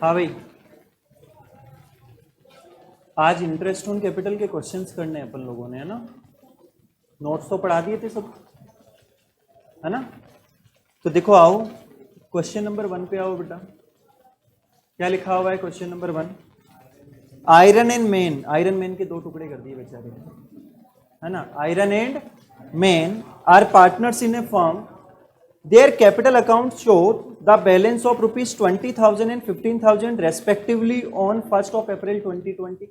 हाँ भाई, आज इंटरेस्ट ऑन कैपिटल के क्वेश्चंस करने हैं अपन लोगों ने, है ना। नोट्स तो पढ़ा दिए थे सब, है ना। तो देखो आओ, क्वेश्चन नंबर 1 पे आओ बेटा। क्या लिखा हुआ है question number 1? Iron and Man, Iron Man के 2 टुकड़े कर दिए बेचारे, है ना। Iron and Man are partners in a firm, their capital account show the balance of ₹20,000 and 15,000 respectively on 1 April 2020।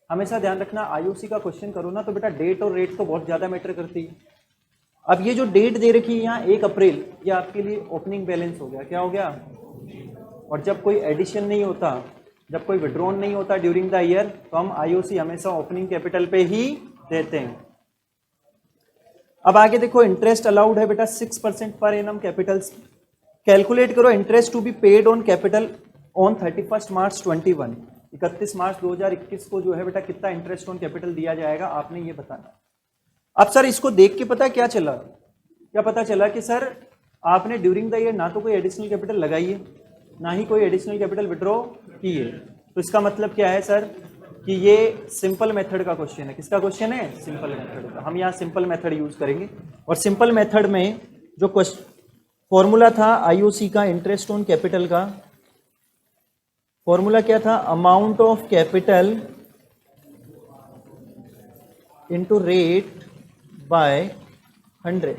हमेशा ध्यान रखना, आईओसी का क्वेश्चन करो ना तो बेटा डेट और रेट तो बहुत ज्यादा मैटर करती है। अब ये जो डेट दे रखी है यहाँ 1 अप्रैल, ये आपके लिए ओपनिंग बैलेंस हो गया। क्या हो गया? और जब कोई एडिशन नहीं होता, जब कोई विड्रॉन नहीं होता ड्यूरिंग द ईयर, तो हम आईओसी हमेशा ओपनिंग कैपिटल पे ही देते हैं। अब आगे देखो, इंटरेस्ट अलाउड है बेटा 6% पर एनम कैपिटल। कैलकुलेट करो interest to be paid on capital on 31 March 21। 31 March 2021 को जो है बेटा कितना इंटरेस्ट ऑन कैपिटल दिया जाएगा, आपने ये बताना। अब सर इसको देख के पता क्या चला, क्या पता चला कि सर आपने ड्यूरिंग द ईयर ना तो कोई एडिशनल कैपिटल लगाई है, ना ही कोई एडिशनल कैपिटल विड्रॉ की है। तो इसका मतलब क्या है सर कि ये सिंपल मेथड का क्वेश्चन है। किसका क्वेश्चन है? सिंपल मेथड का। हम यहाँ सिंपल मेथड यूज करेंगे। और सिंपल मेथड में जो फॉर्मूला था आईओसी का इंटरेस्ट ऑन कैपिटल का, फॉर्मूला क्या था? Amount of capital into rate by 100।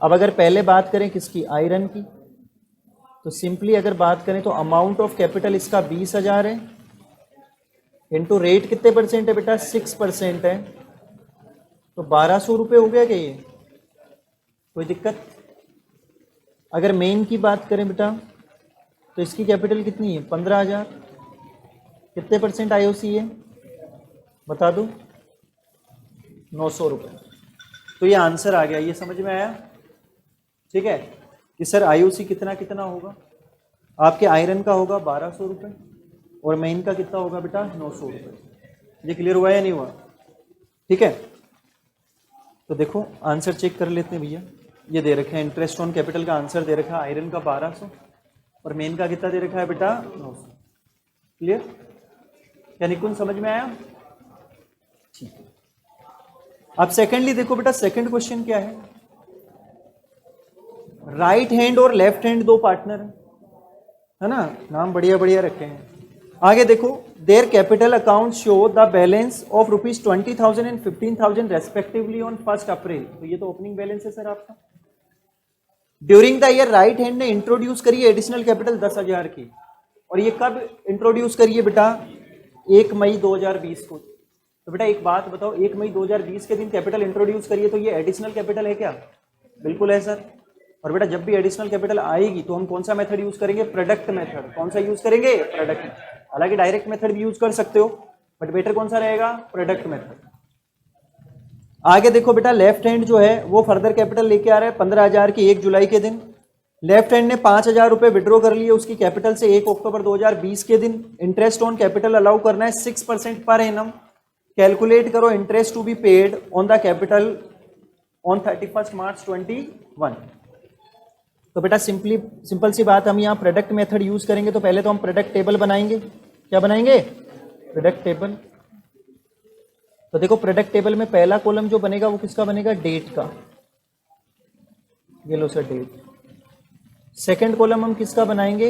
अब अगर पहले बात करें किसकी? आयरन की, तो सिंपली अगर बात करें तो अमाउंट ऑफ कैपिटल इसका 20,000 है, इनटू रेट कितने परसेंट है बेटा? 6% है, तो 1200 रुपये हो गया क्या ये? कोई दिक्कत? अगर मेन की बात करें बेटा तो इसकी कैपिटल कितनी है? 15,000। कितने परसेंट आईओसी है बता दो? 900 रुपये। तो ये आंसर आ गया, ये समझ में आया? ठीक है कि सर आईओसी कितना कितना होगा? आपके आयरन का होगा 1200 रुपये और मेन का कितना होगा बेटा? 900 रुपये। ये क्लियर हुआ या नहीं हुआ? ठीक है, तो देखो आंसर चेक कर लेते हैं भैया। ये दे रखा है इंटरेस्ट ऑन कैपिटल का आंसर दे रखा है आयरन का 1200 और मेन का कितना दे रखा है बेटा? 900। क्लियर? क्या निकुंज समझ में आया? ठीक है। अब सेकेंडली देखो बेटा, सेकंड क्वेश्चन क्या है? राइट हैंड और लेफ्ट हैंड 2 पार्टनर है ना, नाम बढ़िया बढ़िया रखे हैं। आगे देखो, there capital account show the balance of ₹20,000 and 15,000 respectively on 1 अप्रैल। तो ये तो ओपनिंग बैलेंस है सर आपका। During the year right hand ने इंट्रोड्यूस करी एडिशनल कैपिटल 10,000 की, और ये कब इंट्रोड्यूस करिए बेटा? 1 मई 2020 को। तो बेटा एक बात बताओ, 1 मई 2020 के दिन कैपिटल इंट्रोड्यूस करिए तो ये एडिशनल कैपिटल है क्या? बिल्कुल है सर। और बेटा जब भी एडिशनल कैपिटल आएगी तो हम कौन सा मेथड यूज करेंगे? Product method. कौन सा यूज करेंगे? प्रोडक्ट। हालांकि डायरेक्ट मेथड भी यूज कर सकते हो, बट बेटर कौन सा रहेगा? Product method. आगे देखो बेटा, लेफ्ट हैंड जो है वो फर्दर कैपिटल लेके आ रहा है 15,000 की 1 जुलाई के दिन। लेफ्ट हैंड ने 5,000 रुपए विड्रॉ कर लिए उसकी कैपिटल से 1 अक्टूबर 2020 के दिन। इंटरेस्ट ऑन कैपिटल अलाउ करना है 6% पर एनम। कैलकुलेट करो interest to be paid on the capital on 31 March 21। तो बेटा सिंपल सी बात, हम यहाँ प्रोडक्ट मेथड यूज करेंगे। तो पहले तो हम प्रोडक्ट टेबल बनाएंगे। क्या बनाएंगे? Product table. तो देखो प्रोडक्ट टेबल में पहला कॉलम जो बनेगा वो किसका बनेगा? डेट का। ये लो सर डेट। सेकंड कॉलम हम किसका बनाएंगे?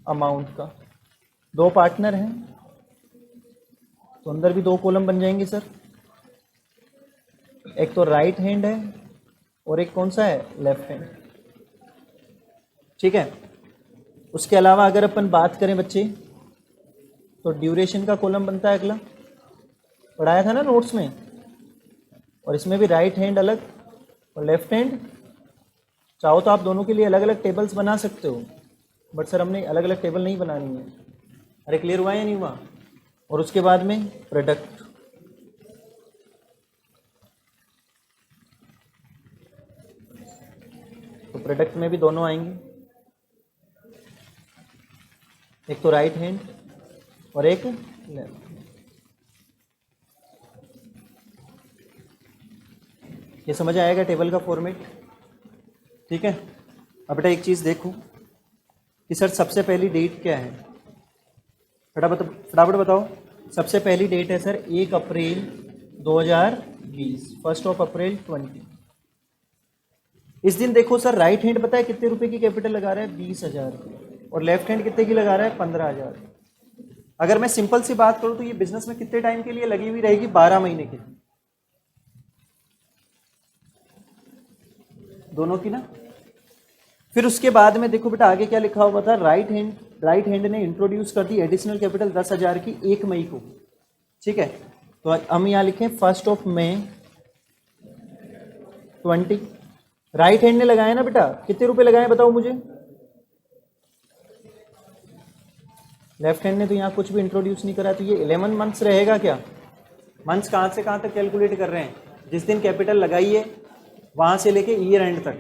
अमाउंट का। 2 पार्टनर हैं तो अंदर भी 2 कॉलम बन जाएंगे सर। एक तो राइट हैंड है और एक कौन सा है? Left hand. ठीक है। उसके अलावा अगर अपन बात करें बच्चे तो ड्यूरेशन का कॉलम बनता है अगला, पढ़ाया था ना नोट्स में। और इसमें भी राइट हैंड अलग और लेफ्ट हैंड। चाहो तो आप दोनों के लिए अलग अलग टेबल्स बना सकते हो, बट सर हमने अलग अलग टेबल नहीं बनानी है। अरे क्लियर हुआ या नहीं हुआ? और उसके बाद में प्रोडक्ट। तो प्रोडक्ट में भी दोनों आएंगे, एक तो राइट हैंड और एक लेफ्ट। ये समझ आएगा टेबल का फॉर्मेट? ठीक है। अब बेटा एक चीज देखो, कि सर सबसे पहली डेट क्या है, फटाफट बताओ। सबसे पहली डेट है सर 1 अप्रैल 2020, 1 अप्रैल 20। इस दिन देखो सर राइट हैंड पता है कितने रुपए की कैपिटल लगा रहा है, 20,000, और लेफ्ट हैंड कितने की लगा रहा है, 15,000। अगर मैं सिंपल सी बात करूं तो ये बिजनेस में कितने टाइम के लिए लगी हुई रहेगी, 12 महीने के, दोनों की ना। फिर उसके बाद में देखो बेटा आगे क्या लिखा हुआ था, राइट हैंड ने इंट्रोड्यूस कर दी एडिशनल कैपिटल 10,000 की 1 मई को, ठीक है। तो हम यहाँ लिखें 1 मई 20। राइट हैंड ने लगाया ना बेटा, कितने रुपए लगाए बताओ मुझे। लेफ्ट हैंड ने तो यहाँ कुछ भी इंट्रोड्यूस नहीं करा, तो ये 11 मंथ्स रहेगा क्या। मंथ्स कहाँ से कहाँ तक कैलकुलेट कर रहे हैं, जिस दिन कैपिटल लगाई है वहाँ से लेके ईयर एंड तक,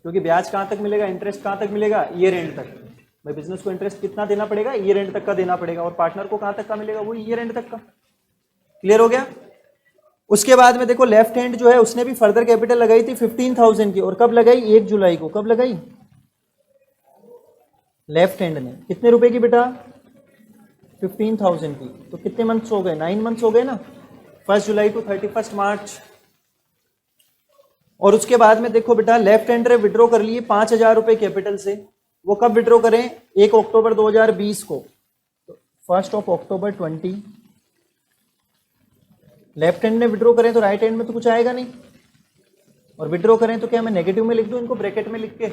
क्योंकि ब्याज कहाँ तक मिलेगा, इंटरेस्ट कहाँ तक मिलेगा, ईयर एंड तक। भाई बिजनेस को इंटरेस्ट कितना देना पड़ेगा, ईयर एंड तक का देना पड़ेगा, और पार्टनर को कहाँ तक का मिलेगा, वो ईयर एंड तक का। क्लियर हो गया। उसके बाद में देखो लेफ्ट हैंड जो है उसने भी फर्दर कैपिटल लगाई थी 15,000 की, और कब लगाई, 1 जुलाई को। कब लगाई लेफ्ट हैंड ने, कितने रुपए की बेटा, 15,000 की। तो कितने मंथ्स हो गए, 9 मंथ्स हो गए ना, 1 जुलाई टू 31 मार्च। और उसके बाद में देखो बेटा लेफ्ट हैंड ने विड्रॉ कर लिए 5,000 रुपए कैपिटल से। वो कब विड्रॉ करें, 1 अक्टूबर 2020 को। तो 1 अक्टूबर 20 लेफ्ट हैंड ने विड्रॉ करें, तो राइट हैंड में तो कुछ आएगा नहीं, और विड्रॉ करें तो क्या मैं नेगेटिव में लिख दूं इनको ब्रैकेट में लिख के,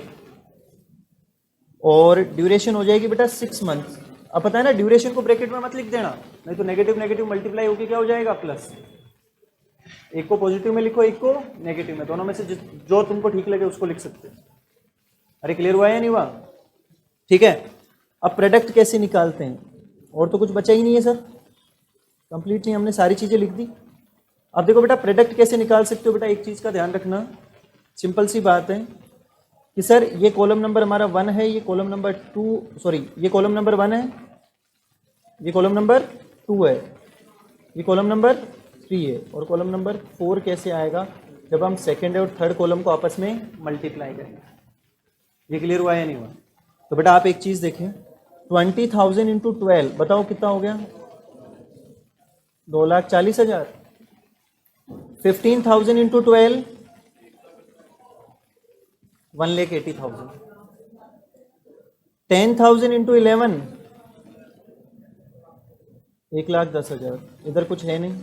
और ड्यूरेशन हो जाएगी बेटा 6 मंथ। अब पता है ना, ड्यूरेशन को ब्रैकेट में मत लिख देना, नहीं तो नेगेटिव नेगेटिव मल्टीप्लाई होकर क्या हो जाएगा, प्लस। एक को पॉजिटिव में लिखो, एक को नेगेटिव में, दोनों में से जो तुमको ठीक लगे उसको लिख सकते हो। अरे क्लियर हुआ या नहीं हुआ, ठीक है। अब प्रोडक्ट कैसे निकालते हैं, और तो कुछ बचा ही नहीं है सर, कंप्लीट नहीं, हमने सारी चीजें लिख दी। अब देखो बेटा प्रोडक्ट कैसे निकाल सकते हो, बेटा एक चीज का ध्यान रखना, सिंपल सी बात है कि सर ये कॉलम नंबर हमारा 1 है, ये कॉलम नंबर 2, सॉरी ये कॉलम नंबर 1 है, ये कॉलम नंबर 2 है, ये कॉलम नंबर 3 है, और कॉलम नंबर 4 कैसे आएगा, जब हम सेकेंड और थर्ड कॉलम को आपस में मल्टीप्लाई करेंगे। ये क्लियर हुआ या नहीं हुआ। तो बेटा आप एक चीज देखें, 20,000 इंटू 12 बताओ कितना हो गया, 2,40,000। 15,000 इंटू 12 1,80,000। 10,000 इंटू 11 1,10,000। इधर कुछ है नहीं।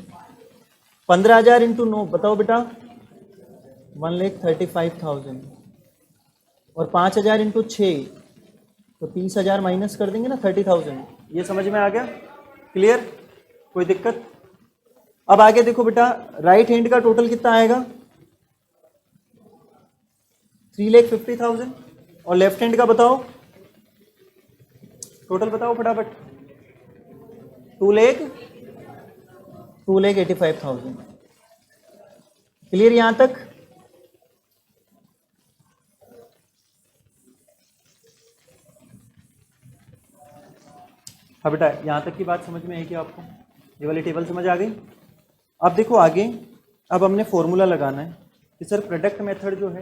15,000 इंटू 9 बताओ बेटा, 1,35,000। और 5,000 इंटू 6 तो 30,000 माइनस कर देंगे ना, 30,000। ये समझ में आ गया, क्लियर, कोई दिक्कत। अब आगे देखो बेटा राइट हैंड का टोटल कितना आएगा, 3,50,000, और लेफ्ट हैंड का बताओ टोटल, बताओ फटाफट, 2,85,000। क्लियर यहां तक। हाँ बेटा यहां तक की बात समझ में आई क्या आपको, ये वाली टेबल समझ आ गई। अब देखो आगे, अब हमने फॉर्मूला लगाना है कि सर प्रोडक्ट मेथड जो है,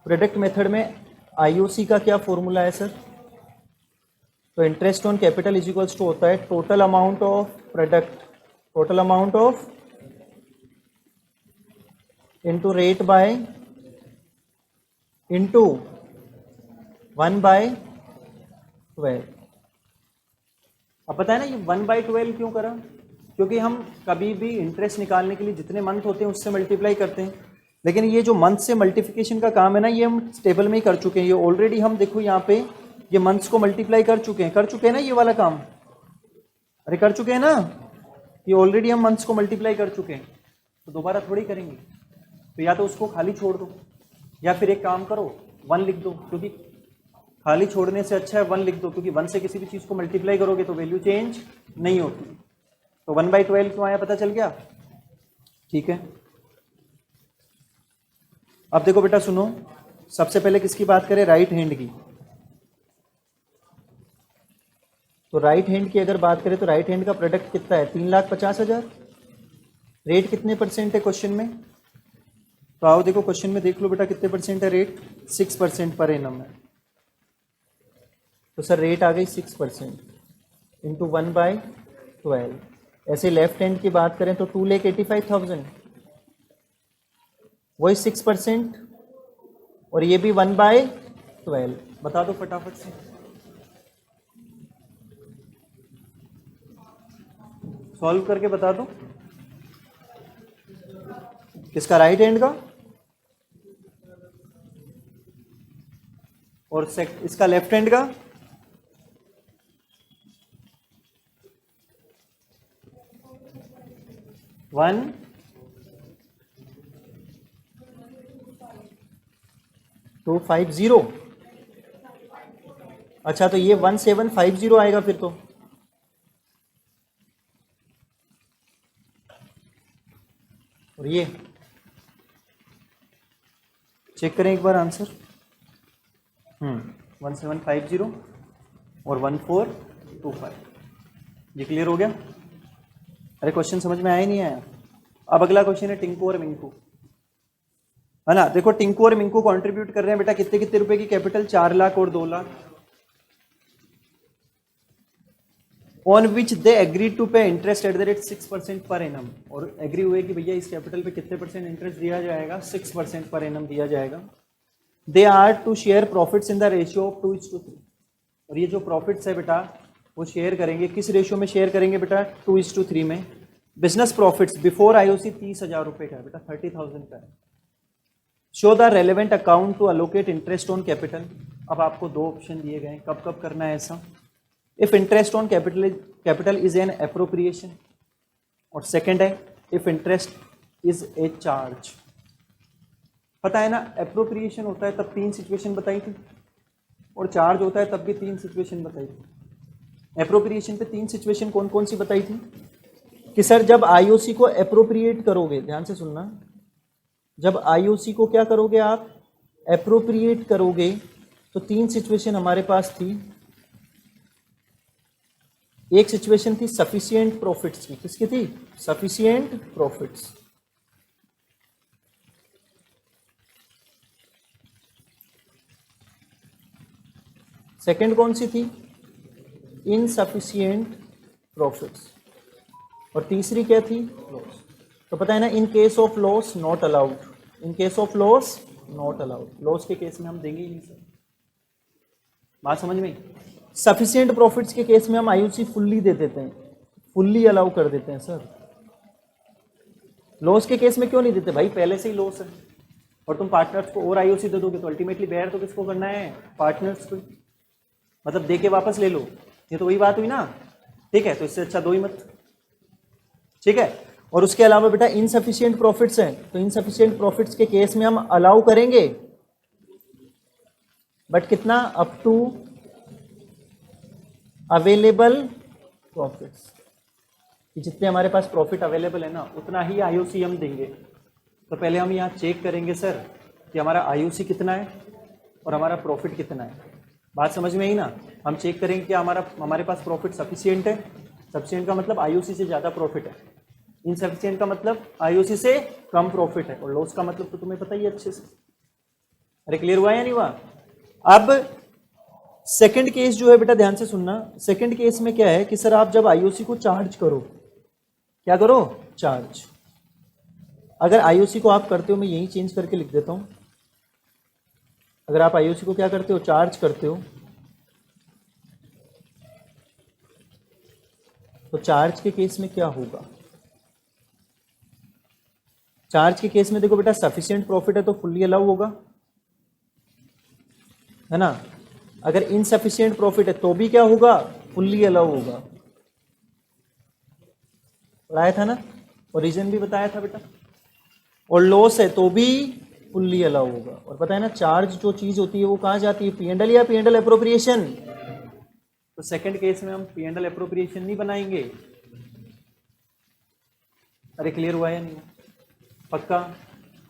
प्रोडक्ट मेथड में आईओसी का क्या फॉर्मूला है सर। तो interest on capital is equals to होता है total amount of product, total amount of into rate by into 1/12। अब पता है ना ये 1/12 क्यों करा, क्योंकि हम कभी भी इंटरेस्ट निकालने के लिए जितने मंथ होते हैं उससे मल्टीप्लाई करते हैं, लेकिन ये जो मंथ से मल्टीप्लिकेशन का काम है ना, ये हम टेबल में ही कर चुके हैं। ये ऑलरेडी हम देखो यहाँ पे ये मंथ्स को मल्टीप्लाई कर चुके हैं ना, ये वाला काम, अरे कर चुके हैं ना, ये ऑलरेडी हम मंथ्स को मल्टीप्लाई कर चुके हैं, तो दोबारा थोड़ी करेंगे। तो या तो उसको खाली छोड़ दो, या फिर एक काम करो 1 लिख दो, क्योंकि खाली छोड़ने से अच्छा है 1 लिख दो, क्योंकि 1 से किसी भी चीज़ को मल्टीप्लाई करोगे तो वैल्यू चेंज नहीं होती। तो 1/12 क्यों आया पता चल गया, ठीक है। अब देखो बेटा सुनो, सबसे पहले किसकी बात करें, राइट हैंड की। तो राइट हैंड की अगर बात करें तो राइट हैंड का प्रोडक्ट कितना है, 3,50,000। रेट कितने परसेंट है क्वेश्चन में, तो आओ देखो क्वेश्चन में देख लो बेटा कितने परसेंट है रेट, 6% पर एनम है। तो सर रेट आ गई 6% इंटू 1/12। ऐसे लेफ्ट हैंड की बात करें तो 2,85,000, वही 6%, और ये भी 1/12। बता दो फटाफट से, सॉल्व करके बता दो। किसका? राइट हैंड का। और इसका लेफ्ट हैंड का। वन 250। अच्छा, तो ये 1750 आएगा फिर तो। और ये चेक करें एक बार आंसर। 1750 और 1425, ये क्लियर हो गया? अरे क्वेश्चन समझ में आया नहीं आया? अब अगला क्वेश्चन है टिंकू और मिंकू, है ना। देखो टिंकू और मिंकू कंट्रीब्यूट कर रहे हैं बेटा कितने कितने रुपए की कैपिटल, 4 लाख और 2 lakh. On which they agree to pay interest at the rate 6% per annum, और एग्री हुए कि भैया इस कैपिटल पे कितने परसेंट इंटरेस्ट दिया जाएगा, 6% पर एनम दिया जाएगा। They are to share profits in the ratio of 2:3, और ये जो प्रॉफिट्स है बेटा वो शेयर करेंगे किस रेशियो में शेयर करेंगे बेटा, 2:3 में। बिजनेस प्रॉफिट्स बिफोर आईओसी 30,000 रुपए का है बेटा, 30,000 का है। Show the relevant account to allocate interest on capital. अब आपको दो ऑप्शन दिए गए, कब कब करना है ऐसा। If interest on capital is an appropriation, और सेकंड है if interest is a charge. पता है ना, एप्रोप्रिएशन होता है तब 3 सिचुएशन बताई थी, और चार्ज होता है तब भी 3 सिचुएशन बताई थी। एप्रोप्रिएशन पे 3 सिचुएशन कौन कौन सी बताई थी कि सर जब आईओसी को एप्रोप्रिएट करोगे, ध्यान से सुनना, जब आईओसी को क्या करोगे आप, एप्रोप्रिएट करोगे, तो 3 सिचुएशन हमारे पास थी। एक सिचुएशन थी सफिशिएंट प्रॉफिट्स की, किसकी थी, सफिशिएंट प्रॉफिट्स। सेकंड कौन सी थी, इनसफिशिएंट प्रॉफिट्स, और तीसरी क्या थी, लॉस। तो पता है ना, in case of loss not allowed, in case of loss not allowed. Loss के केस में हम देंगे ही नहीं सर, बात समझ में। सफिशिएंट प्रॉफिट्स के केस में हम आईओसी फुल्ली दे देते हैं, फुल्ली अलाउ कर देते हैं सर। लॉस के केस में क्यों नहीं देते भाई, पहले से ही लॉस है, और तुम पार्टनर्स को और आईओसी दे दोगे तो अल्टीमेटली बेयर तो किसको करना है, पार्टनर्स को। मतलब दे के वापस ले लो, ये तो वही बात हुई ना, ठीक है। तो इससे अच्छा दो ही मत, ठीक है। और उसके अलावा बेटा इनसफिशिएंट प्रॉफिट्स हैं, तो इनसफिशिएंट प्रॉफिट्स के केस में हम अलाउ करेंगे, बट कितना, अप टू अवेलेबल प्रॉफिट्स, कि जितने हमारे पास प्रॉफिट अवेलेबल है ना उतना ही आईओसी हम देंगे। तो पहले हम यहाँ चेक करेंगे सर कि हमारा आईओसी कितना है और हमारा प्रॉफिट कितना है। बात समझ में आई ना। हम चेक करेंगे कि हमारे पास प्रॉफिट सफिशिएंट है, सफिशिएंट का मतलब आईओसी से ज़्यादा प्रॉफिट है, इनसफिशिएंट का मतलब आईओसी से कम प्रॉफिट है, और लॉस का मतलब तो तुम्हें पता ही है अच्छे से। अरे क्लियर हुआ या नहीं हुआ? अब सेकंड केस जो है बेटा ध्यान से सुनना, सेकंड केस में क्या है कि सर आप जब आईओसी को चार्ज करो, क्या करो, चार्ज। अगर आईओसी को आप करते हो, मैं यही चेंज करके लिख देता हूं, अगर आप आईओसी को क्या करते हो, चार्ज करते हो, तो चार्ज के केस में क्या होगा, चार्ज के केस में देखो बेटा सफिशिएंट प्रॉफिट है तो फुल्ली अलाउ होगा, है ना। अगर इनसफिशिएंट प्रॉफिट है तो भी क्या होगा, फुल्ली अलाउ होगा। पढ़ाया था ना, और रीजन भी बताया था बेटा। और लॉस है तो भी फुल्ली अलाउ होगा। और पता है ना, चार्ज जो चीज होती है वो कहाँ जाती है, पीएनडल या पीएनडल एप्रोप्रिएशन। तो सेकंड केस में हम पीएनडल एप्रोप्रिएशन नहीं बनाएंगे। अरे क्लियर हुआ या नहीं? पक्का?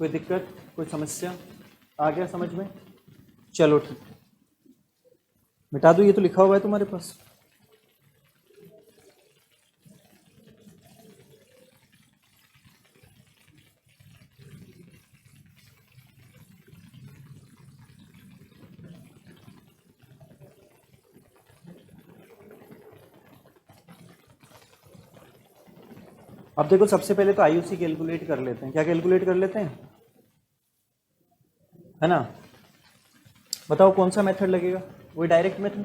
कोई दिक्कत, कोई समस्या आ गया समझ में? चलो ठीक है, मिटा दो, ये तो लिखा हुआ है तुम्हारे पास। अब देखो सबसे पहले तो आईयूसी कैलकुलेट कर लेते हैं। क्या कैलकुलेट कर लेते हैं, है ना? बताओ कौन सा मेथड लगेगा? वही डायरेक्ट मेथड,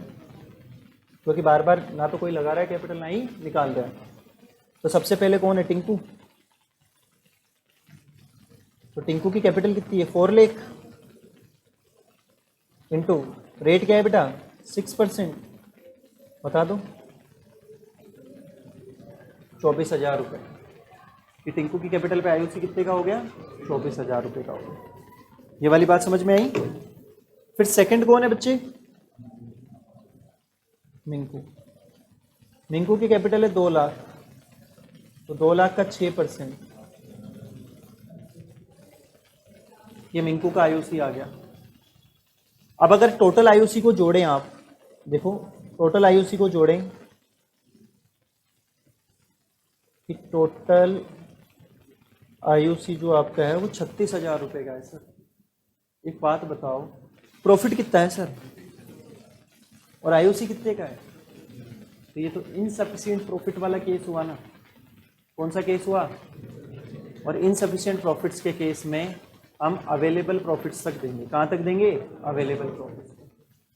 क्योंकि बार बार ना तो कोई लगा रहा है कैपिटल, ना ही निकाल रहा है। तो सबसे पहले कौन है? टिंकू। तो टिंकू की कैपिटल कितनी है? 4 लाख इंटू रेट क्या है बेटा? 6%। बता दो। 24,000 रुपये। कि टिंकू की कैपिटल पे आईयूसी कितने का हो गया? 24,000 रुपये का हो गया। ये वाली बात समझ में आई? फिर सेकंड कौन है बच्चे? मिंकू। मिंकू की कैपिटल है 2 लाख, तो 2 लाख का 6%, ये मिंकू का आईयूसी आ गया। अब अगर टोटल आईयूसी को जोड़ें आप, देखो टोटल आईयूसी को जोड़ें कि टोटल आईयूसी जो आपका है वो 36,000 रुपये का है सर। एक बात बताओ, प्रॉफिट कितना है सर और आईयूसी कितने का है? तो ये तो इनसफिशिएंट प्रॉफिट वाला केस हुआ ना। कौन सा केस हुआ? और इनसफिशिएंट प्रॉफिट्स के केस में हम अवेलेबल प्रॉफिट्स तक देंगे। कहाँ तक देंगे? Available profits.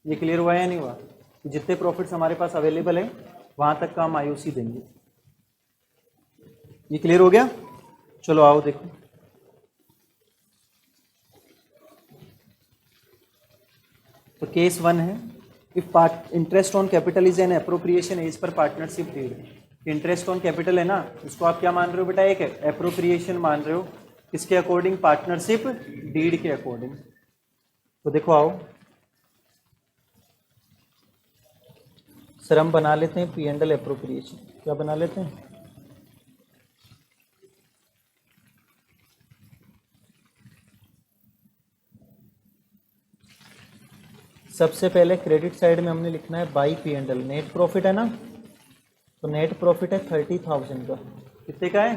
ये क्लियर हुआ या नहीं हुआ? कि जितने प्रॉफिट्स हमारे पास अवेलेबल है वहाँ तक का हम आईयूसी देंगे। ये क्लियर हो गया? चलो आओ देखो। तो केस 1 है, if interest on capital is an appropriation as per partnership deed. Interest on capital है ना, इसको आप क्या मान रहे हो बेटा? एक एप्रोप्रिएशन मान रहे हो। किसके अकॉर्डिंग? पार्टनरशिप डीड के अकॉर्डिंग। तो देखो आओ सर, हम बना लेते हैं P&L एप्रोप्रिएशन। क्या बना लेते हैं? सबसे पहले क्रेडिट साइड में हमने लिखना है बाई P&L। नेट प्रॉफिट है ना, तो नेट प्रॉफिट है 30,000 का। कितने का है?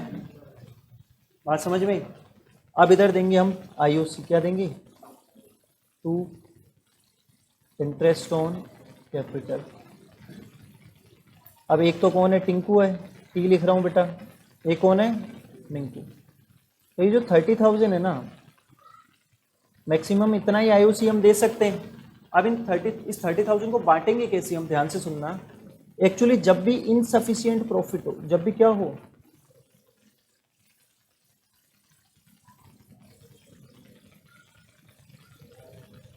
बात समझ में? अब इधर देंगे हम आईयूसी। क्या देंगे? 2 इंटरेस्ट ऑन कैपिटल। अब एक तो कौन है? टिंकू है, टी लिख रहा हूँ बेटा। एक कौन है? मिंकू। तो ये जो 30,000 है ना, मैक्सिमम इतना ही आईयूसी हम दे सकते हैं। अब इस 30,000 को बांटेंगे कैसे? हम ध्यान से सुनना। एक्चुअली जब भी इनसफिशिएंट प्रॉफिट हो, जब भी क्या हो,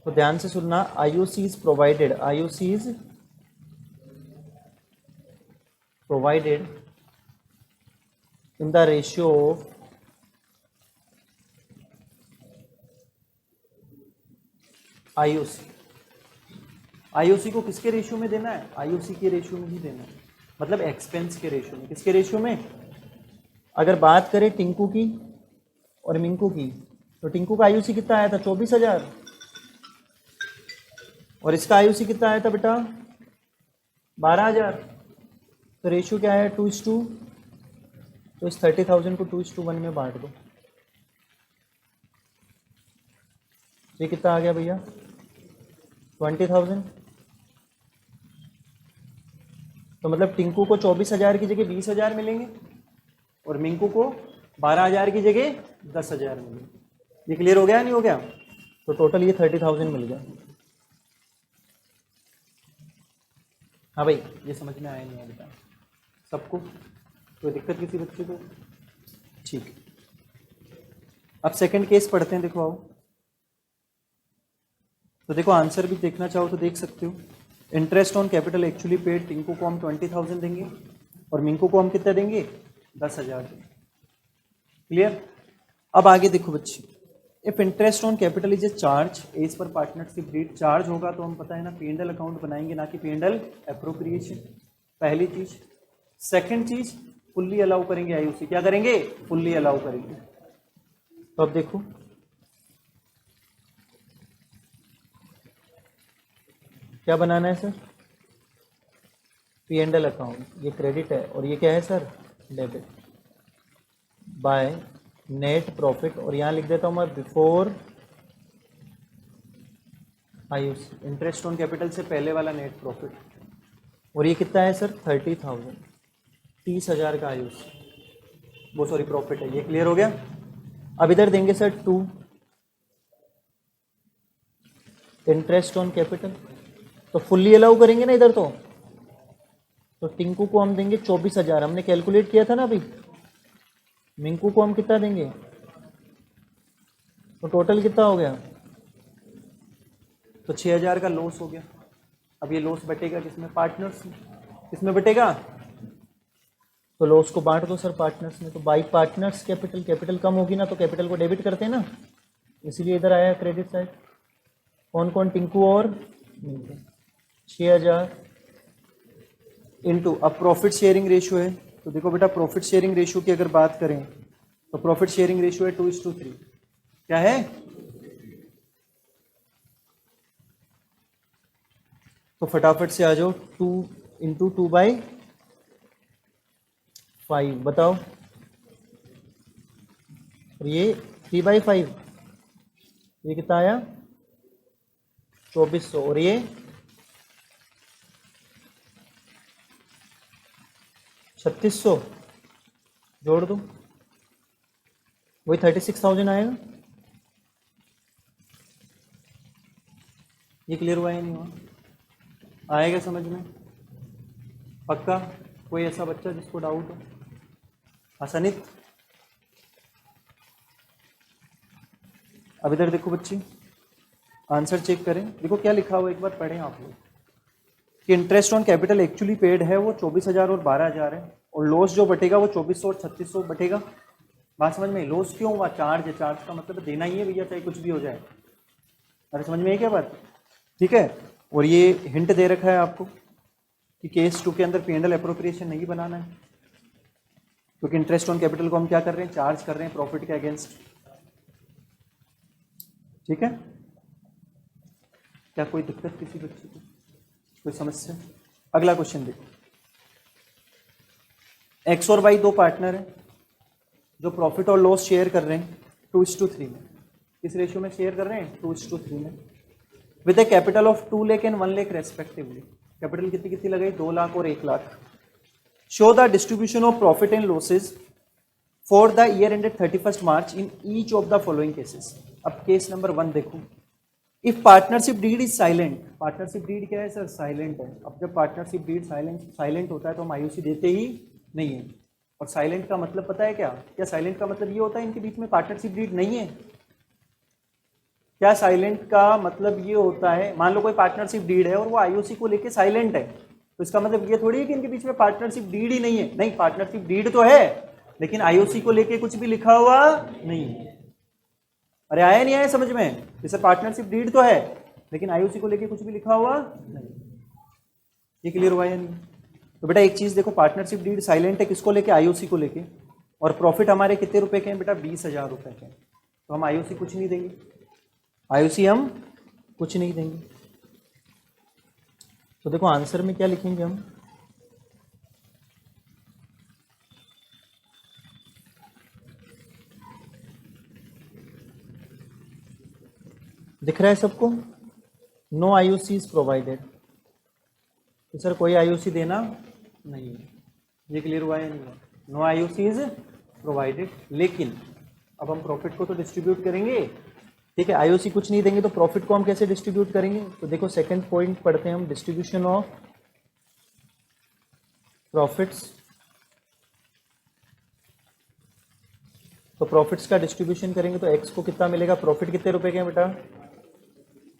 तो ध्यान से सुनना। IUC is provided, IUC is provided in the ratio of IUC. IUC को किसके रेशियो में देना है? आईयूसी के रेशियो में ही देना है, मतलब एक्सपेंस के रेशियो में। किसके रेशियो में? अगर बात करें टिंकू की और मिंकू की, तो टिंकू का आईयूसी कितना आया था? 24,000। और इसका आईयूसी कितना आया था बेटा? 12,000। तो रेशियो क्या है? 2:2। तो इस 30,000 को 2:1 में बांट दो। ये कितना आ गया भैया? 20,000। तो मतलब टिंकू को 24,000 की जगह 20,000 मिलेंगे और मिंकू को 12,000 की जगह 10,000 मिलेंगे। ये क्लियर हो गया नहीं हो गया? तो टोटल ये 30,000 मिल गया। हाँ भाई, ये समझ में आया नहीं है बेटा सबको? कोई दिक्कत किसी बच्चे को? ठीक। अब सेकंड केस पढ़ते हैं। देखो आओ। तो देखो आंसर भी देखना चाहो तो देख सकते हो। Interest on capital actually paid, Tinku को हम 20,000 देंगे और मिंकू को हम कितना देंगे? 10,000 देंगे। क्लियर? अब आगे देखो बच्चे, if interest on capital is a charge as per partnership deed. Charge होगा तो हम पता है ना P&L अकाउंट बनाएंगे, ना कि P&L एप्रोप्रिएशन। पहली चीज। सेकंड चीज, फुल्ली अलाउ करेंगे आईयूसी। क्या करेंगे? फुल्ली अलाउ करेंगे। तो अब देखो, क्या बनाना है सर? P&L account. ये क्रेडिट है और ये क्या है sir? Debit. By net profit, और यहाँ लिख देता हूँ मैं before IUC. Interest on capital से पहले वाला नेट प्रॉफिट। और ये कितना है सर? 30,000। 30,000 का आईयूसी। वो सॉरी प्रॉफिट है, ये क्लियर हो गया। अब इधर देंगे सर 2 इंटरेस्ट ऑन कैपिटल, तो फुल्ली अलाउ करेंगे ना इधर तो टिंकू को हम देंगे 24,000, हमने कैलकुलेट किया था ना अभी। मिंकू को हम कितना देंगे, तो टोटल कितना हो गया, तो 6,000 का लॉस हो गया। अब ये लॉस बटेगा किसमें, पार्टनर्स में। किसमें बटेगा, तो लॉस को बांट दो सर पार्टनर्स में, तो बाई पार्टनर्स कैपिटल, कैपिटल कम होगी ना तो कैपिटल को डेबिट करते हैं ना, इसीलिए इधर आया क्रेडिट साइड। कौन कौन, टिंकू और मिंकू। 6,000 इनटू, अब प्रॉफिट शेयरिंग रेशियो है, तो देखो बेटा प्रॉफिट शेयरिंग रेशियो की अगर बात करें तो प्रॉफिट शेयरिंग रेशियो है 2:3। क्या है, तो फटाफट से आ जाओ, 2 इंटू 2/5 बताओ, और ये 3/5, ये कितना आया 2400, और ये 3600 जोड़ दो, वही 36,000 आएगा। ये क्लियर हुआ या नहीं हुआ, आएगा समझ में पक्का। कोई ऐसा बच्चा जिसको डाउट हो, हसनित। अब इधर देखो बच्ची, आंसर चेक करें, देखो क्या लिखा हुआ, एक बार पढ़ें आप लोग कि interest on capital actually paid है वो 24,000 और 12,000 है, और लॉस जो बटेगा वो 2400 और 3600 बटेगा। बात समझ में, लॉस क्यों हुआ, चार्ज है, चार्ज का मतलब देना ही है भैया, चाहे कुछ भी हो जाए। अरे समझ में है क्या बात, ठीक है। और ये हिंट दे रखा है आपको कि केस 2 के अंदर P&L एप्रोप्रिएशन नहीं बनाना है, क्योंकि इंटरेस्ट ऑन कैपिटल को हम क्या कर रहे हैं, चार्ज कर रहे हैं प्रॉफिट के अगेंस्ट। ठीक है, क्या कोई दिक्कत किसी बच्चे को, कोई समस्या। अगला क्वेश्चन देखो, एक्स और वाई दो पार्टनर हैं जो प्रॉफिट और लॉस शेयर कर रहे हैं 2:3 में। किस रेशियो में शेयर कर रहे हैं, 2:3 में, with a capital of 2 lakh and 1 lakh respectively. Capital कितनी कितनी लगाई, 2 लाख और 1 lakh. Show the distribution of profit and losses for the year ended 31 March in each of the following cases. अब केस नंबर 1 देखो, if partnership deed is silent. Partnership deed क्या है sir, silent है। अब जब पार्टनरशिप डीड साइलेंट होता है तो हम आईओसी देते ही नहीं है। और साइलेंट का मतलब पता है क्या, क्या साइलेंट का मतलब ये होता है इनके बीच में पार्टनरशिप डीड नहीं है। क्या साइलेंट का मतलब ये होता है, मान लो कोई पार्टनरशिप डीड है और वो आईओसी को लेके साइलेंट है, तो इसका मतलब ये थोड़ी है कि इनके बीच में पार्टनरशिप डीड ही नहीं है। नहीं, पार्टनरशिप डीड तो है लेकिन आईओसी को लेके कुछ भी लिखा हुआ नहीं है। अरे आया नहीं आया समझ में, जैसे पार्टनरशिप डीड तो है लेकिन आईओसी को लेके कुछ भी लिखा हुआ नहीं। ये क्लियर हुआ या नहीं। तो बेटा एक चीज देखो, पार्टनरशिप डीड साइलेंट है किसको लेके, आईओसी को लेके, और प्रॉफिट हमारे कितने रुपए के हैं बेटा, 20,000 रुपए के। तो हम आईओसी कुछ नहीं देंगे, आईओसी हम कुछ नहीं देंगे। तो देखो आंसर में क्या लिखेंगे हम, दिख रहा है सबको, नो आईओसी इज प्रोवाइडेड। तो सर कोई आईओसी देना नहीं है। ये क्लियर हुआ या नहीं हुआ, नो आईओसी इज प्रोवाइडेड। लेकिन अब हम प्रॉफिट को तो डिस्ट्रीब्यूट करेंगे, ठीक है। आईओसी कुछ नहीं देंगे तो प्रॉफिट को हम कैसे डिस्ट्रीब्यूट करेंगे। तो देखो सेकंड पॉइंट पढ़ते हैं हम, डिस्ट्रीब्यूशन ऑफ प्रॉफिट्स। तो प्रॉफिट्स का डिस्ट्रीब्यूशन करेंगे तो एक्स को कितना मिलेगा, प्रॉफिट कितने रुपए के हैं बेटा,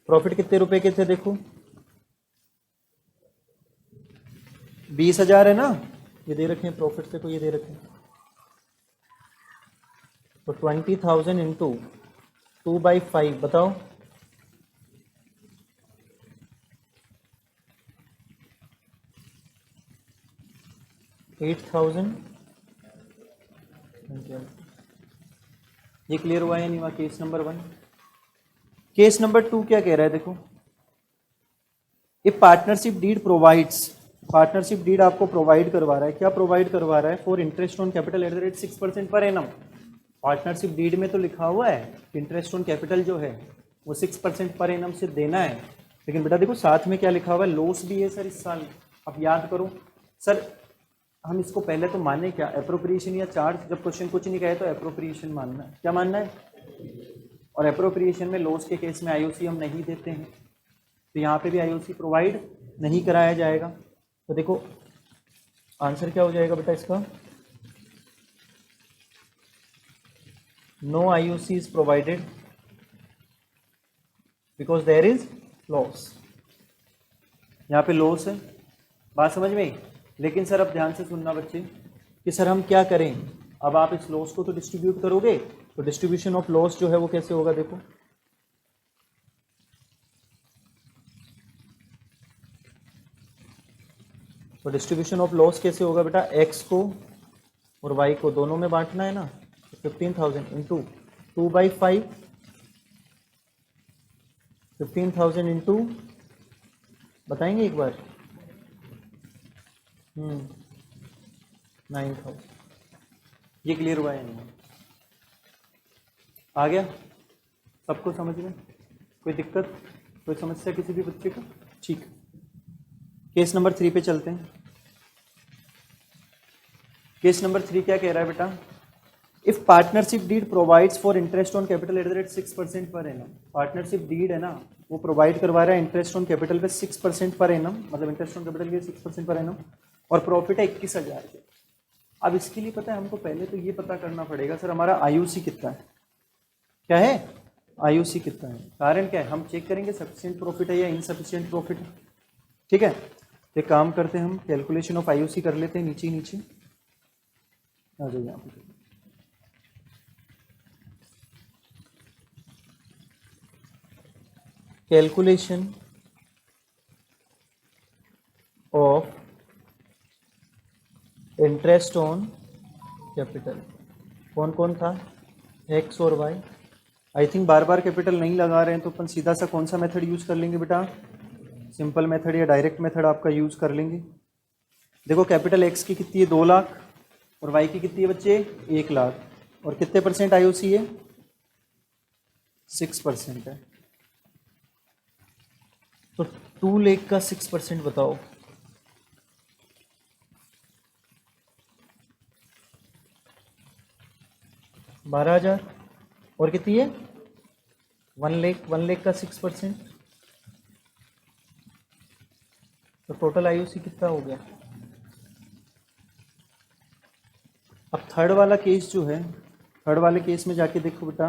प्रॉफिट कितने रुपए के थे, देखो 20,000 है ना, ये दे रखे हैं प्रॉफिट से, तो ये दे रखे हैं। तो 20,000 इंटू 2/5 बताओ, $8,000। ये क्लियर हुआ या नहीं हुआ केस नंबर 1। केस नंबर 2 क्या कह रहा है देखो, if partnership deed provides, partnership deed आपको प्रोवाइड करवा रहा है, क्या प्रोवाइड करवा रहा है, for interest on capital at the rate 6% per annum. Partnership deed में तो लिखा हुआ है इंटरेस्ट ऑन कैपिटल जो है वो 6% पर एनम से देना है, लेकिन बेटा देखो साथ में क्या लिखा हुआ है, लॉस भी है सर इस साल। अब याद करो सर, हम इसको पहले तो माने क्या, एप्रोप्रिएशन या चार्ज। जब क्वेश्चन कुछ नहीं कहे तो एप्रोप्रिएशन मानना है। क्या मानना है? और एप्रोप्रिएशन में लॉस के केस में आईओसी हम नहीं देते हैं, तो यहाँ पे भी आईओसी प्रोवाइड नहीं कराया जाएगा। तो देखो आंसर क्या हो जाएगा बेटा इसका, no IOC is provided because there is loss. यहाँ पे लॉस है, बात समझ में आई। लेकिन सर अब ध्यान से सुनना बच्चे कि सर हम क्या करें। अब आप इस लॉस को तो डिस्ट्रीब्यूट करोगे, तो डिस्ट्रीब्यूशन ऑफ लॉस जो है वो कैसे होगा, देखो तो डिस्ट्रीब्यूशन ऑफ लॉस कैसे होगा बेटा, एक्स को और वाई को दोनों में बांटना है ना। 15,000 इंटू 2/5, 15,000 इंटू बताएंगे एक बार, 9,000। ये क्लियर हुआ है नहीं? आ गया सबको समझ में? कोई दिक्कत, कोई समस्या किसी भी बच्चे को? ठीक, केस नंबर 3 पे चलते हैं। केस नंबर 3 क्या कह रहा है बेटा, if partnership deed provides for interest on capital at the rate 6% per annum. Partnership deed है ना, वो प्रोवाइड करवा रहा है इंटरेस्ट ऑन कैपिटल पे 6% पर एनम, मतलब इंटरेस्ट ऑन कैपिटल के 6% पर एनम, और प्रॉफिट है 21,000 के। अब इसके लिए पता है हमको पहले तो ये पता करना पड़ेगा सर हमारा आईओसी कितना है। क्या है? आईओसी कितना है। कारण क्या है, हम चेक करेंगे सफिशिएंट प्रॉफिट है या इनसफिशिएंट प्रॉफिट है। ठीक है, तो एक काम करते हैं हम कैलकुलेशन ऑफ आईओसी कर लेते हैं, नीचे नीचे आ जाइए यहाँ पे। Calculation of interest on capital कौन कौन था, एक्स और वाई। आई थिंक बार बार कैपिटल नहीं लगा रहे हैं, तो अपन सीधा सा कौन सा मेथड यूज़ कर लेंगे बेटा, सिंपल मेथड या डायरेक्ट मेथड आपका यूज़ कर लेंगे। देखो कैपिटल एक्स की कितनी है 2 लाख, और वाई की कितनी है बच्चे 1 लाख, और कितने परसेंट आईओसी है 6% है। तो 2 लाख का 6% बताओ, $12,000, और कितनी है 1 लाख का 6%, तो टोटल आईओसी कितना हो गया। अब थर्ड वाला केस जो है, थर्ड वाले केस में जाके देखो बेटा,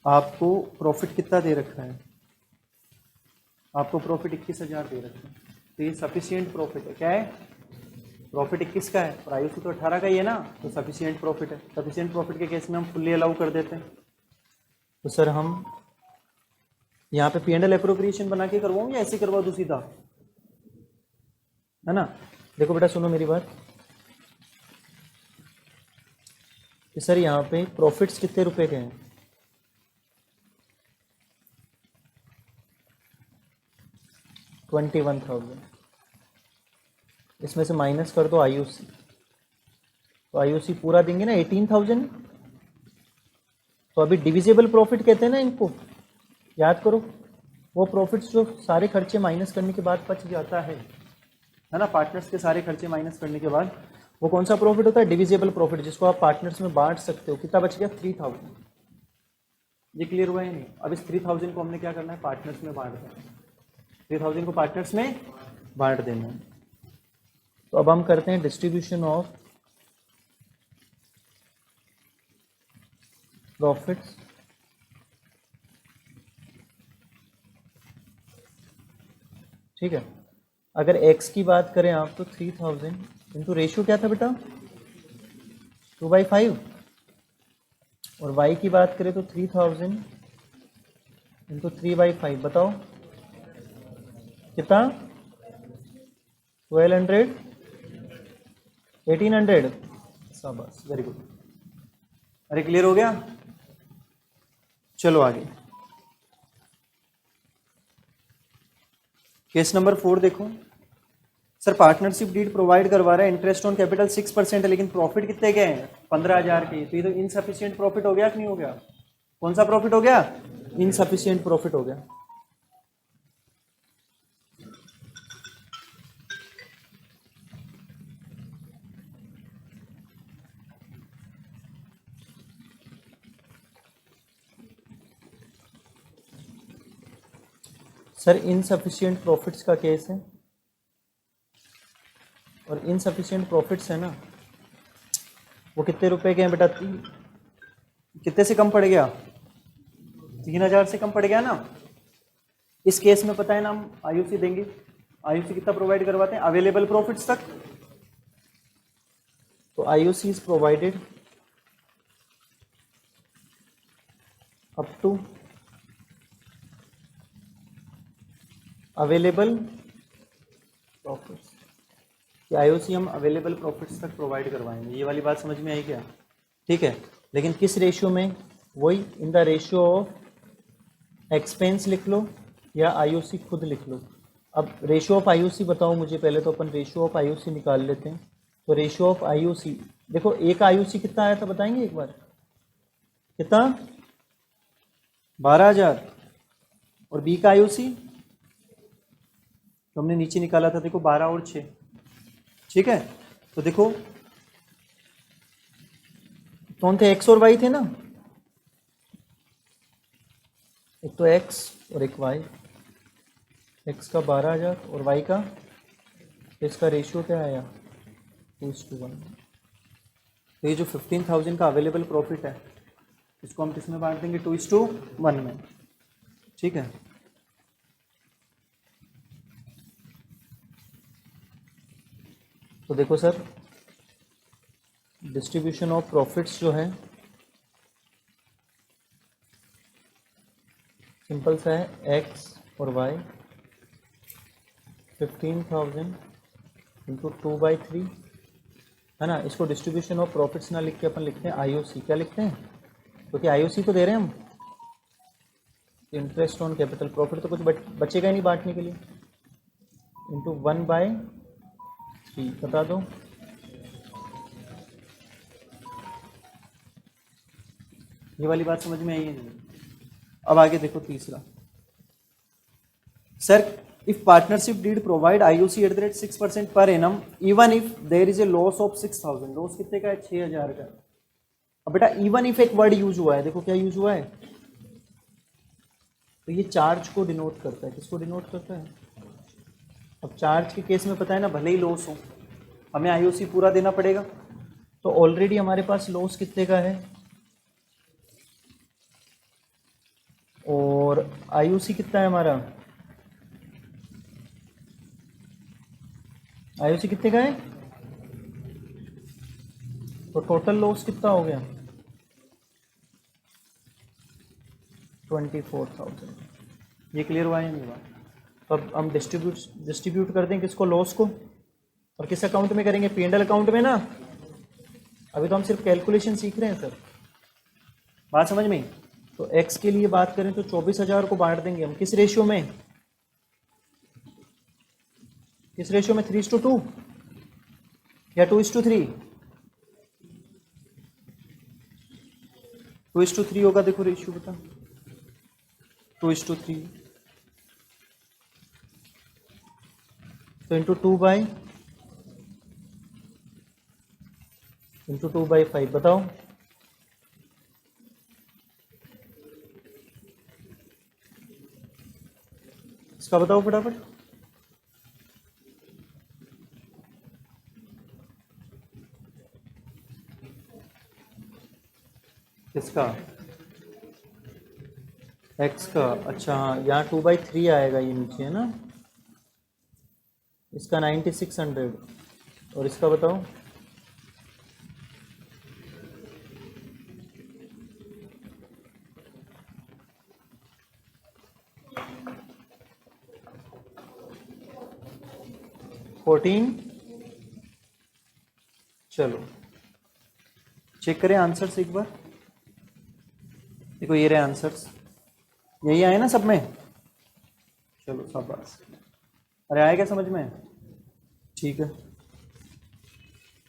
आपको प्रॉफिट कितना दे रखा है, आपको प्रॉफिट 21,000 दे रखा है। तो ये सफिशिएंट प्रॉफिट है। क्या है? प्रॉफिट 21 का है और आईओसी तो 18 का ही है ना, तो सफिशिएंट प्रॉफिट है। सफिशिएंट प्रॉफिट के केस में हम फुल्ली अलाउ कर देते हैं। तो सर हम यहाँ पे P&L एप्रोप्रिएशन बना के करवाऊँ या ऐसे करवा दूँ सीधा, है ना। देखो बेटा सुनो मेरी बात, कि सर यहाँ पे प्रॉफिट्स कितने रुपए के हैं, 21,000, इसमें से माइनस कर दो आईओसी, तो आईओसी पूरा देंगे ना 18,000। तो अभी डिविजिबल प्रॉफिट कहते हैं ना इनको, याद करो वो प्रॉफिट्स जो सारे खर्चे माइनस करने के बाद बच जाता है ना, पार्टनर्स के सारे खर्चे माइनस करने के बाद वो कौन सा प्रॉफिट होता है, डिविजिबल प्रॉफिट, जिसको आप पार्टनर्स में बांट सकते हो। कितना बच गया 3,000। ये क्लियर हुआ है नहीं? अब इस 3,000 को हमने क्या करना है, पार्टनर्स में बांट देना है। 3,000 को पार्टनर्स में बांट देना है। तो अब हम करते हैं डिस्ट्रीब्यूशन ऑफ प्रॉफिट्स ठीक है। अगर x की बात करें आप तो 3,000 इंटू रेशियो क्या था बेटा 2/5, और y की बात करें तो 3,000 इंटू 3/5, बताओ कितना 1,200 1,800। शाबाश, वेरी गुड। अरे क्लियर हो गया, चलो आगे। केस नंबर 4 देखो, सर पार्टनरशिप डीड प्रोवाइड करवा रहा है इंटरेस्ट ऑन कैपिटल 6% है, लेकिन प्रॉफिट कितने के हैं 15,000 के। तो ये तो इनसफिशिएंट प्रॉफिट हो गया कि नहीं हो गया? कौन सा प्रॉफिट हो गया? इनसफिशिएंट प्रॉफिट हो गया। सर इनसफिशिएंट प्रॉफिट्स का केस है, और इनसफिशिएंट प्रॉफिट्स है ना, वो कितने रुपए के हैं बेटा? कितने से कम पड़ गया? 3000 से कम पड़ गया ना। इस केस में पता है ना हम आईयूसी देंगे। आईयूसी कितना प्रोवाइड करवाते हैं? अवेलेबल प्रॉफिट्स तक। तो IUC is provided up to available profits. कि आईयूसी हम अवेलेबल प्रॉफिट्स तक प्रोवाइड करवाएंगे। ये वाली बात समझ में आई क्या? ठीक है। लेकिन किस रेशियो में? वही इन द रेशियो ऑफ एक्सपेंस लिख लो या आईयूसी खुद लिख लो। अब रेशियो ऑफ आईयूसी बताओ मुझे पहले, तो अपन रेशियो ऑफ आईयूसी निकाल लेते हैं। तो रेशियो ऑफ आईयूसी देखो, ए का आईयूसी कितना आया था बताएंगे एक बार? कितना? 12,000। और बी का आईयूसी तो हमने नीचे निकाला था, देखो 12 और 6। ठीक है। तो देखो कौन थे? एक्स और वाई थे ना, एक तो एक्स और एक वाई। एक्स का 12,000 और वाई का, तो इसका रेशियो क्या आया? 2:1। तो ये जो 15,000 का अवेलेबल प्रॉफिट है, इसको हम किस में बांट देंगे? 2:1 में। ठीक है। तो देखो सर, डिस्ट्रीब्यूशन ऑफ प्रॉफिट्स जो है सिंपल सा है, एक्स और वाई 15,000 इंटू 2/3 है ना। इसको डिस्ट्रीब्यूशन ऑफ प्रॉफिट्स ना लिख के अपन लिखते हैं आईओसी। क्या लिखते हैं? क्योंकि आईओसी तो दे रहे हैं हम, इंटरेस्ट ऑन कैपिटल। प्रॉफिट तो कुछ बचेगा ही नहीं बांटने के लिए। इंटू 1/3 बता दो। ये वाली बात समझ में आई है नहीं? अब आगे देखो तीसरा। Sir if partnership deed provide IUC at the rate 6% per annum even if there is a loss of 6,000। Loss कितने का है? 6,000 का। अब बेटा इवन इफ एक वर्ड यूज हुआ है, देखो क्या यूज हुआ है? तो ये चार्ज को डिनोट करता है। किसको डिनोट करता है? अब चार्ज के केस में पता है ना, भले ही लॉस हो हमें आईयूसी पूरा देना पड़ेगा। तो ऑलरेडी हमारे पास लॉस कितने का है और आईयूसी कितना है हमारा? आईयूसी कितने का है? तो टोटल लॉस कितना हो गया? 24,000। ये क्लियर हुआ है नहीं हुआ? तो अब हम डिस्ट्रीब्यूट कर दें किसको? लॉस को। और किस अकाउंट में करेंगे? P&L अकाउंट में ना। अभी तो हम सिर्फ कैलकुलेशन सीख रहे हैं सर। बात समझ में? तो x के लिए बात करें तो 24,000 को बांट देंगे हम किस रेशियो में? किस रेशियो में? 3:2 या 2:3? 2:3 होगा। देखो रेशियो बता। 2:3 तो इंटू 2/5 बताओ। इसका बताओ फटाफट। किसका? x का। अच्छा हाँ, यहाँ 2/3 आएगा ये नीचे है ना। इसका 9600 और इसका बताओ। $14। चलो चेक करें आंसर्स एक बार। देखो ये रहे आंसर्स, यही आए ना सब में? चलो शाबाश। अरे आया क्या समझ में? ठीक है।